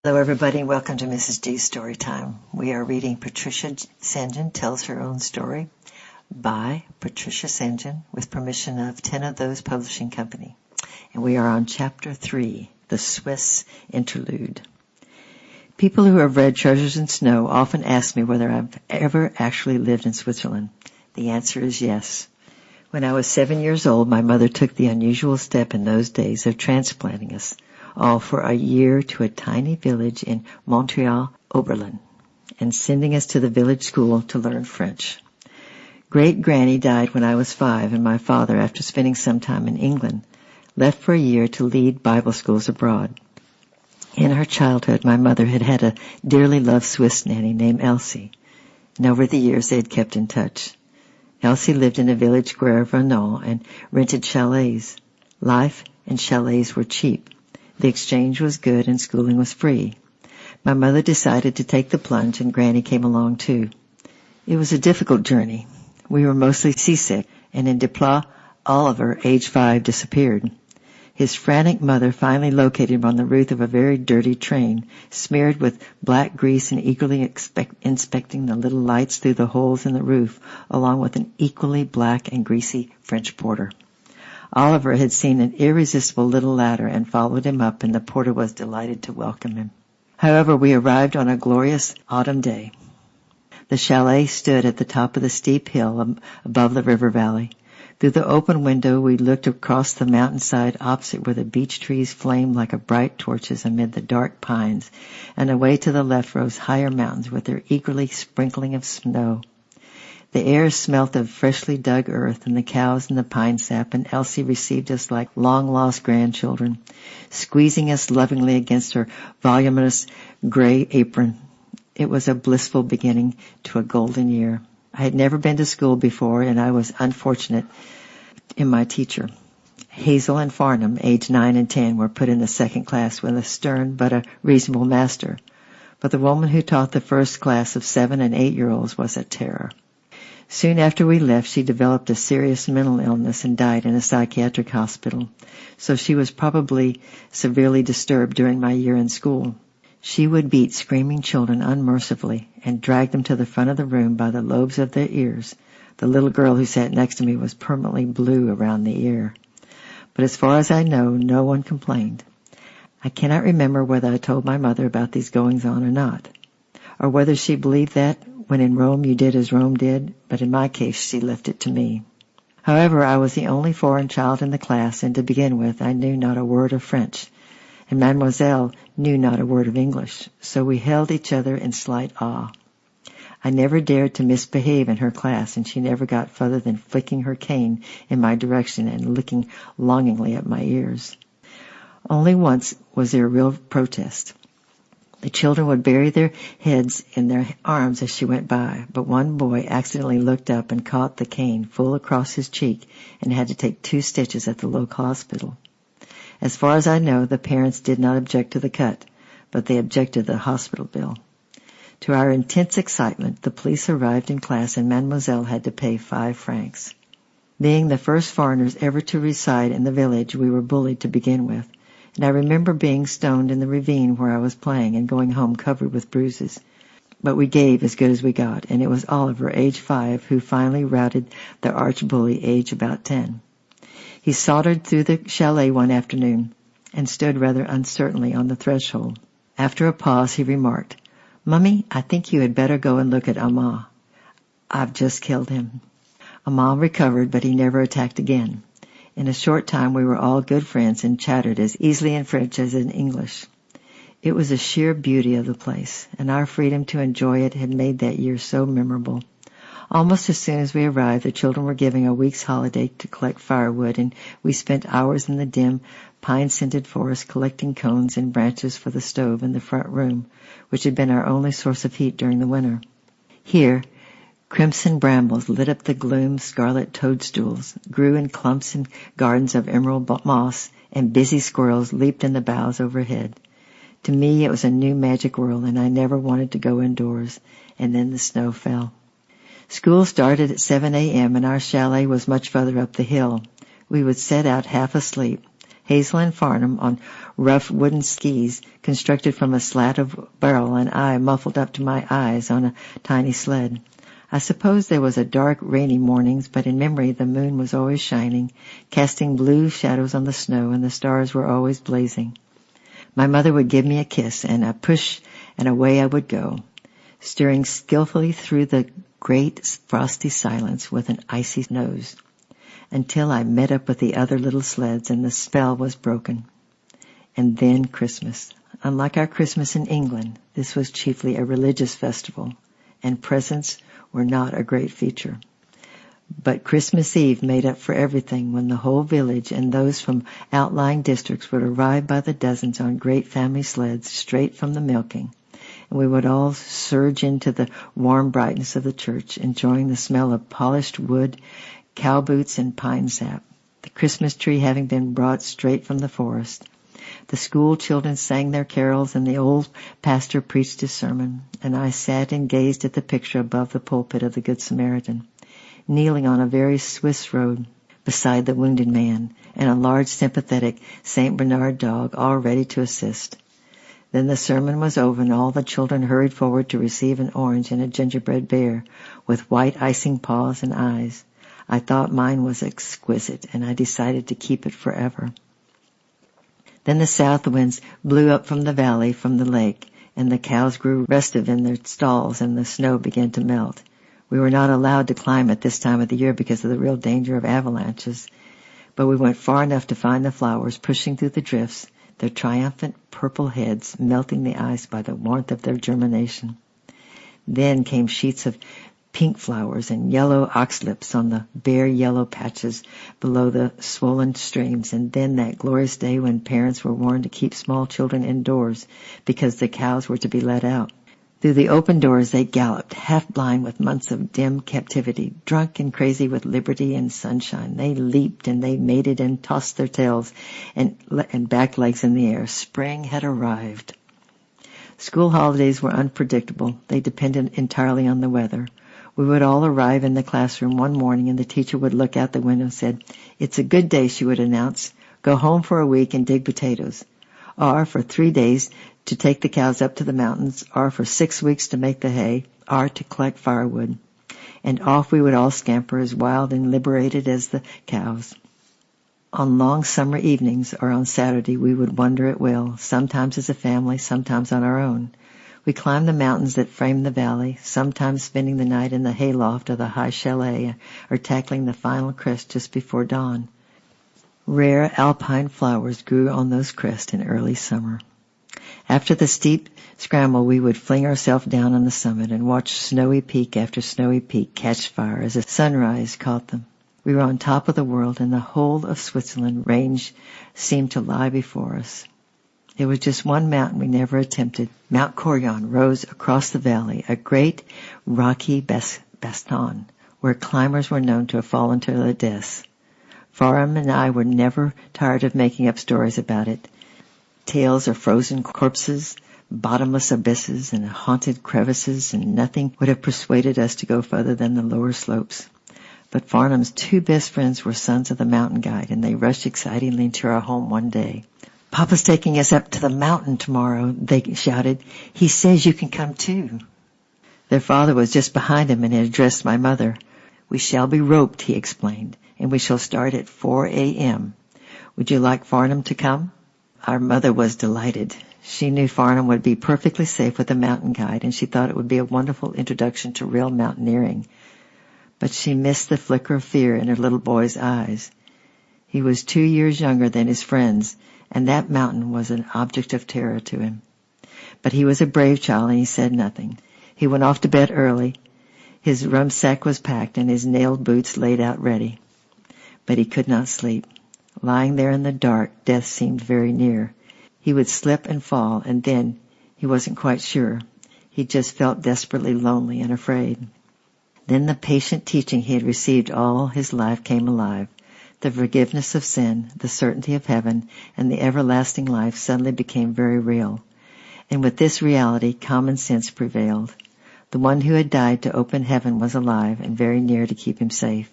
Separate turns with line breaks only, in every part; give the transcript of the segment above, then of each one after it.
Hello, everybody. Welcome to Mrs. G's Story Time. We are reading Patricia St. John Tells Her Own Story by Patricia St. John with permission of 10 of Those Publishing Company. And we are on Chapter 3, The Swiss Interlude. People who have read Treasures in Snow often ask me whether I've ever actually lived in Switzerland. The answer is yes. When I was 7 years old, my mother took the unusual step in those days of transplanting us all for a year to a tiny village in Montreal, Oberlin, and sending us to the village school to learn French. Great Granny died when I was 5, and my father, after spending some time in England, left for a year to lead Bible schools abroad. In her childhood, my mother had had a dearly loved Swiss nanny named Elsie, and over the years they had kept in touch. Elsie lived in a village square of Vernon and rented chalets. Life and chalets were cheap. The exchange was good and schooling was free. My mother decided to take the plunge and Granny came along too. It was a difficult journey. We were mostly seasick, and in Deplat, Oliver, age 5, disappeared. His frantic mother finally located him on the roof of a very dirty train, smeared with black grease and eagerly inspecting the little lights through the holes in the roof, along with an equally black and greasy French porter. Oliver had seen an irresistible little ladder and followed him up, and the porter was delighted to welcome him. However, we arrived on a glorious autumn day. The chalet stood at the top of the steep hill above the river valley. Through the open window we looked across the mountainside opposite where the beech trees flamed like bright torches amid the dark pines, and away to the left rose higher mountains with their eagerly sprinkling of snow. The air smelt of freshly dug earth and the cows and the pine sap, and Elsie received us like long-lost grandchildren, squeezing us lovingly against her voluminous gray apron. It was a blissful beginning to a golden year. I had never been to school before, and I was unfortunate in my teacher. Hazel and Farnham, aged 9 and 10, were put in the second class with a stern but a reasonable master. But the woman who taught the first class of 7- and 8-year-olds was a terror. Soon after we left, she developed a serious mental illness and died in a psychiatric hospital, so she was probably severely disturbed during my year in school. She would beat screaming children unmercifully and drag them to the front of the room by the lobes of their ears. The little girl who sat next to me was permanently blue around the ear. But as far as I know, no one complained. I cannot remember whether I told my mother about these goings-on or not, or whether she believed that when in Rome you did as Rome did, but in my case she left it to me. However, I was the only foreign child in the class, and to begin with I knew not a word of French, and Mademoiselle knew not a word of English, so we held each other in slight awe. I never dared to misbehave in her class, and she never got further than flicking her cane in my direction and looking longingly at my ears. Only once was there a real protest. The children would bury their heads in their arms as she went by, but one boy accidentally looked up and caught the cane full across his cheek and had to take 2 stitches at the local hospital. As far as I know, the parents did not object to the cut, but they objected to the hospital bill. To our intense excitement, the police arrived in class and Mademoiselle had to pay 5 francs. Being the first foreigners ever to reside in the village, we were bullied to begin with, and I remember being stoned in the ravine where I was playing and going home covered with bruises. But we gave as good as we got, and it was Oliver, age 5, who finally routed the arch-bully, age about 10. He sauntered through the chalet one afternoon and stood rather uncertainly on the threshold. After a pause, he remarked, "Mummy, I think you had better go and look at Armand. I've just killed him." Armand recovered, but he never attacked again. In a short time we were all good friends and chattered as easily in French as in English. It was the sheer beauty of the place, and our freedom to enjoy it had made that year so memorable. Almost as soon as we arrived, the children were giving a week's holiday to collect firewood, and we spent hours in the dim, pine-scented forest collecting cones and branches for the stove in the front room, which had been our only source of heat during the winter. Here, crimson brambles lit up the gloom, scarlet toadstools grew in clumps and gardens of emerald moss, and busy squirrels leaped in the boughs overhead. To me it was a new magic world, and I never wanted to go indoors, and then the snow fell. School started at 7 a.m., and our chalet was much further up the hill. We would set out half asleep, Hazel and Farnham on rough wooden skis constructed from a slat of barrel, and I muffled up to my eyes on a tiny sled. I suppose there was a dark, rainy mornings, but in memory the moon was always shining, casting blue shadows on the snow, and the stars were always blazing. My mother would give me a kiss, and a push, and away I would go, steering skillfully through the great frosty silence with an icy nose, until I met up with the other little sleds and the spell was broken. And then Christmas. Unlike our Christmas in England, this was chiefly a religious festival, and presents were not a great feature. But Christmas Eve made up for everything when the whole village and those from outlying districts would arrive by the dozens on great family sleds straight from the milking, and we would all surge into the warm brightness of the church, enjoying the smell of polished wood, cow boots, and pine sap, the Christmas tree having been brought straight from the forest. The school children sang their carols, and the old pastor preached his sermon, and I sat and gazed at the picture above the pulpit of the Good Samaritan, kneeling on a very Swiss road beside the wounded man, and a large sympathetic St. Bernard dog all ready to assist. Then the sermon was over, and all the children hurried forward to receive an orange and a gingerbread bear with white icing paws and eyes. I thought mine was exquisite, and I decided to keep it forever. Then the south winds blew up from the valley, from the lake, and the cows grew restive in their stalls, and the snow began to melt. We were not allowed to climb at this time of the year because of the real danger of avalanches, but we went far enough to find the flowers pushing through the drifts, their triumphant purple heads melting the ice by the warmth of their germination. Then came sheets of pink flowers and yellow oxlips on the bare yellow patches below the swollen streams, and then that glorious day when parents were warned to keep small children indoors because the cows were to be let out. Through the open doors they galloped, half blind with months of dim captivity, drunk and crazy with liberty and sunshine. They leaped and they mated and tossed their tails and back legs in the air. Spring had arrived. School holidays were unpredictable. They depended entirely on the weather. We would all arrive in the classroom one morning, and the teacher would look out the window and said, "It's a good day," she would announce. "Go home for a week and dig potatoes." Or for 3 days to take the cows up to the mountains, or for 6 weeks to make the hay, or to collect firewood. And off we would all scamper, as wild and liberated as the cows. On long summer evenings or on Saturday we would wander at will, sometimes as a family, sometimes on our own. We climbed the mountains that framed the valley, sometimes spending the night in the hayloft of the high chalet, or tackling the final crest just before dawn. Rare alpine flowers grew on those crests in early summer. After the steep scramble, we would fling ourselves down on the summit and watch snowy peak after snowy peak catch fire as the sunrise caught them. We were on top of the world, and the whole of Switzerland range seemed to lie before us. There was just one mountain we never attempted. Mount Coryon rose across the valley, a great rocky bastion, where climbers were known to have fallen to their deaths. Farnham and I were never tired of making up stories about it. Tales of frozen corpses, bottomless abysses, and haunted crevices, and nothing would have persuaded us to go further than the lower slopes. But Farnham's 2 best friends were sons of the mountain guide, and they rushed excitingly to our home one day. "Papa's taking us up to the mountain tomorrow," they shouted. "He says you can come too." Their father was just behind him and had addressed my mother. "We shall be roped," he explained, "and we shall start at 4 a.m. Would you like Farnham to come?" Our mother was delighted. She knew Farnham would be perfectly safe with a mountain guide, and she thought it would be a wonderful introduction to real mountaineering. But she missed the flicker of fear in her little boy's eyes. He was 2 years younger than his friends, and that mountain was an object of terror to him. But he was a brave child, and he said nothing. He went off to bed early. His rucksack was packed and his nailed boots laid out ready. But he could not sleep. Lying there in the dark, death seemed very near. He would slip and fall, and then, he wasn't quite sure. He just felt desperately lonely and afraid. Then the patient teaching he had received all his life came alive. The forgiveness of sin, the certainty of heaven, and the everlasting life suddenly became very real. And with this reality, common sense prevailed. The one who had died to open heaven was alive and very near to keep him safe.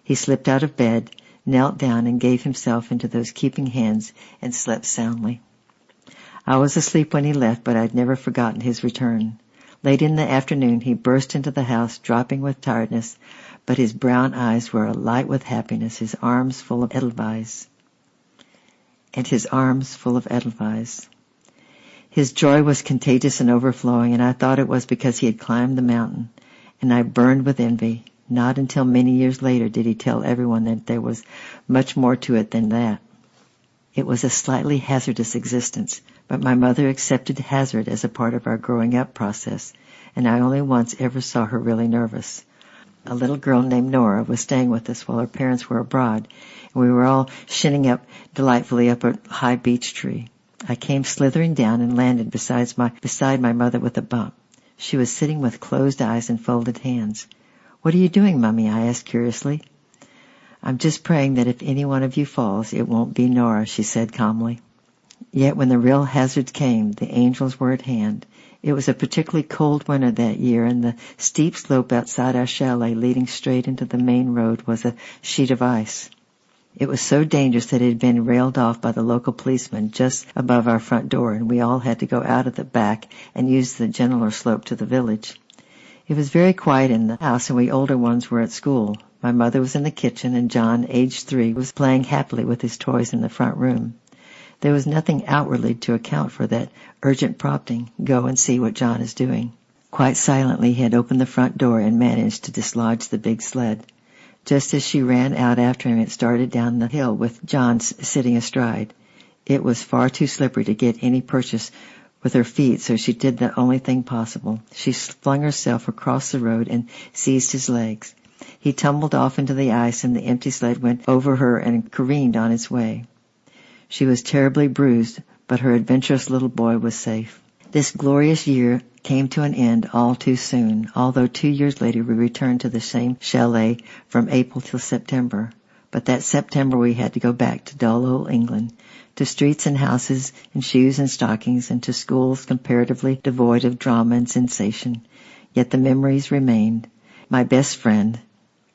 He slipped out of bed, knelt down and gave himself into those keeping hands and slept soundly. I was asleep when he left, but I'd never forgotten his return. Late in the afternoon he burst into the house, dropping with tiredness, but his brown eyes were alight with happiness, his arms full of Edelweiss. His joy was contagious and overflowing, and I thought it was because he had climbed the mountain, and I burned with envy. Not until many years later did he tell everyone that there was much more to it than that. It was a slightly hazardous existence, but my mother accepted hazard as a part of our growing up process, and I only once ever saw her really nervous. A little girl named Nora was staying with us while her parents were abroad, and we were all shinning up delightfully up a high beech tree. I came slithering down and landed beside my mother with a bump. She was sitting with closed eyes and folded hands. "What are you doing, Mummy?" I asked curiously. "I'm just praying that if any one of you falls, it won't be Nora," she said calmly. Yet when the real hazards came, the angels were at hand. It was a particularly cold winter that year, and the steep slope outside our chalet leading straight into the main road was a sheet of ice. It was so dangerous that it had been railed off by the local policeman just above our front door, and we all had to go out of the back and use the gentler slope to the village. It was very quiet in the house, and we older ones were at school. My mother was in the kitchen, and John, aged 3, was playing happily with his toys in the front room. There was nothing outwardly to account for that urgent prompting, "Go and see what John is doing." Quite silently he had opened the front door and managed to dislodge the big sled. Just as she ran out after him, it started down the hill with John sitting astride. It was far too slippery to get any purchase with her feet, so she did the only thing possible. She flung herself across the road and seized his legs. He tumbled off into the ice, and the empty sled went over her and careened on its way. She was terribly bruised, but her adventurous little boy was safe. This glorious year came to an end all too soon, although 2 years later we returned to the same chalet from April till September. But that September we had to go back to dull old England, to streets and houses and shoes and stockings, and to schools comparatively devoid of drama and sensation. Yet the memories remained. My best friend,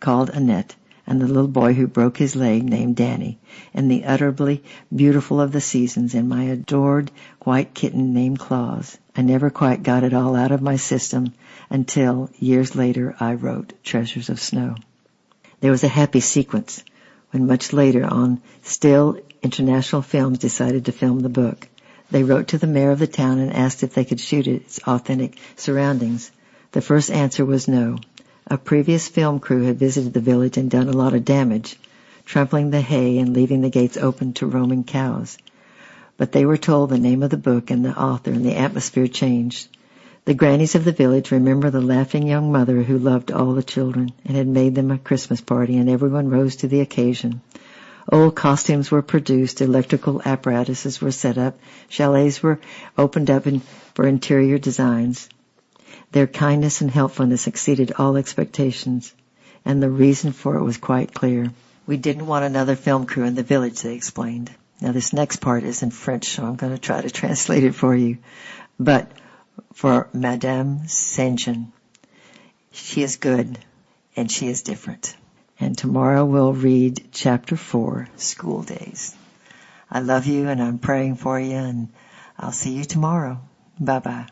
called Annette, and the little boy who broke his leg named Danny, and the utterly beautiful of the seasons, and my adored white kitten named Claus. I never quite got it all out of my system until, years later, I wrote Treasures of Snow. There was a happy sequence when much later on, Still International Films decided to film the book. They wrote to the mayor of the town and asked if they could shoot its authentic surroundings. The first answer was no. A previous film crew had visited the village and done a lot of damage, trampling the hay and leaving the gates open to roaming cows. But they were told the name of the book and the author, and the atmosphere changed. The grannies of the village remember the laughing young mother who loved all the children and had made them a Christmas party, and everyone rose to the occasion. Old costumes were produced, electrical apparatuses were set up, chalets were opened up for interior designs. Their kindness and helpfulness exceeded all expectations, and the reason for it was quite clear. We didn't want another film crew in the village, they explained. Now this next part is in French, so I'm going to try to translate it for you. But for Madame Saint-Jean, she is good, and she is different. And tomorrow we'll read Chapter 4, School Days. I love you, and I'm praying for you, and I'll see you tomorrow. Bye-bye.